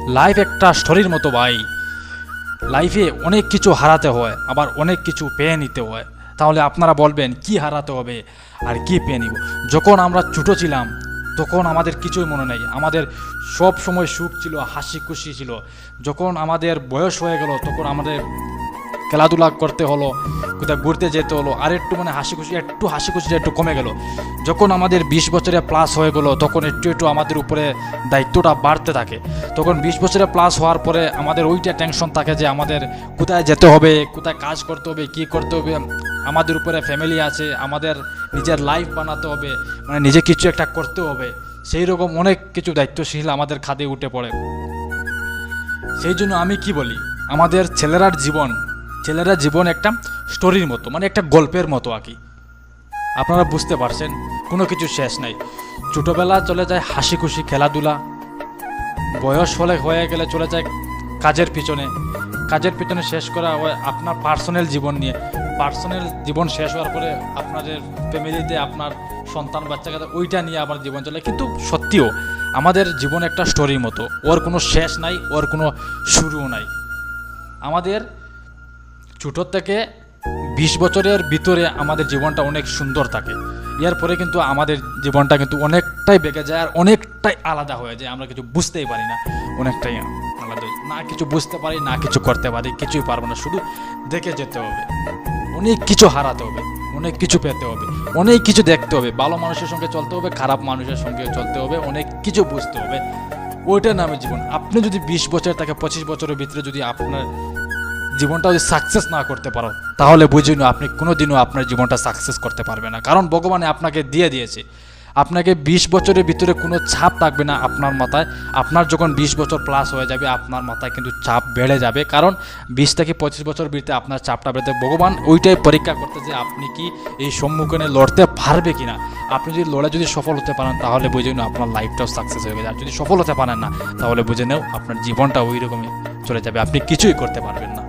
Life একটা স্টোরির মতো ভাই। লাইফে অনেক কিছু হারাতে হয়, আবার অনেক কিছু পেয়ে নিতে হয়। তাহলে আপনারা বলবেন কি হারাতে হবে আর কি পেয়ে নিব? যখন আমরা ছোটো ছিলাম তখন আমাদের কিছুই মনে নেই, আমাদের সব সময় সুখ ছিল, হাসি খুশি ছিল। যখন আমাদের বয়স হয়ে গেল তখন আমাদের খেলাধুলা করতে হলো, কোথাও ঘুরতে যেতে হলো, আর একটু হাসি খুশিটা একটু কমে গেল। যখন আমাদের 20 বছরে প্লাস হয়ে গেলো তখন একটু একটু আমাদের উপরে দায়িত্বটা বাড়তে থাকে। তখন 20 বছরে প্লাস হওয়ার পরে আমাদের ওইটা টেনশন থাকে যে আমাদের কোথায় যেতে হবে, কোথায় কাজ করতে হবে, কী করতে হবে, আমাদের উপরে ফ্যামিলি আছে, আমাদের নিজের লাইফ বানাতে হবে, মানে নিজে কিছু একটা করতে হবে। সেই রকম অনেক কিছু দায়িত্বশীল আমাদের খাদে উঠে পড়ে। সেই জন্য আমি কি বলি, আমাদের ছেলেরা জীবন একটা স্টোরির মতো, মানে একটা গল্পের মতো আর কি। আপনারা বুঝতে পারছেন, কোনো কিছু শেষ নাই। ছোটোবেলা চলে যায় হাসি খুশি খেলাধুলা, বয়স হয়ে গেলে চলে যায় কাজের পিছনে শেষ করা হয় আপনার পার্সোনাল জীবন নিয়ে। পার্সোনাল জীবন শেষ হওয়ার পরে আপনাদের ফ্যামিলিতে আপনার সন্তান বাচ্চাকে ওইটা নিয়ে আবার জীবন চলে। কিন্তু সত্যিও আমাদের জীবন একটা স্টোরির মতো, ওর কোনো শেষ নাই, ওর কোনো শুরুও নাই। আমাদের ছোটোর থেকে 20 বছরের ভিতরে আমাদের জীবনটা অনেক সুন্দর থাকে। এরপরে কিন্তু আমাদের জীবনটা কিন্তু অনেকটাই বেগে যায় আর অনেকটাই আলাদা হয়ে যায়। আমরা কিছু বুঝতেই পারি না, অনেকটাই আলাদা, না কিছু বুঝতে পারি, না কিছু করতে পারি, কিছুই পারবো না। শুধু দেখে যেতে হবে, অনেক কিছু হারাতে হবে, অনেক কিছু পেতে হবে, অনেক কিছু দেখতে হবে। ভালো মানুষের সঙ্গে চলতে হবে, খারাপ মানুষের সঙ্গে চলতে হবে, অনেক কিছু বুঝতে হবে। ওইটার নামে জীবন। আপনি যদি 20 বছর থেকে 25 বছরের ভিতরে যদি আপনার জীবনটা যদি সাকসেস না করতে পারো, তাহলে বুঝুন আপনি কোনোদিনও আপনার জীবনটা সাকসেস করতে পারবে না। কারণ ভগবানে আপনাকে দিয়ে দিয়েছে, আপনাকে 20 বছরের ভিতরে কোনো চাপ থাকবে না আপনার মাথায়। আপনার যখন 20 বছর প্লাস হয়ে যাবে আপনার মাথায় কিন্তু চাপ বেড়ে যাবে। কারণ 20 থেকে 25 বছর ভিতরে আপনার চাপটা বেড়ে, ভগবান ওইটাই পরীক্ষা করতে যে আপনি কি এই সম্মুখীনে লড়তে পারবে কিনা। আপনি যদি লড়ে যদি সফল হতে পারেন তাহলে বুঝে নিন আপনার লাইফটাও সাকসেস হয়ে গেছে। আর যদি সফল হতে পারেন না তাহলে বুঝে নেও আপনার জীবনটা ওই রকমই চলে যাবে, আপনি কিছুই করতে পারবেন না।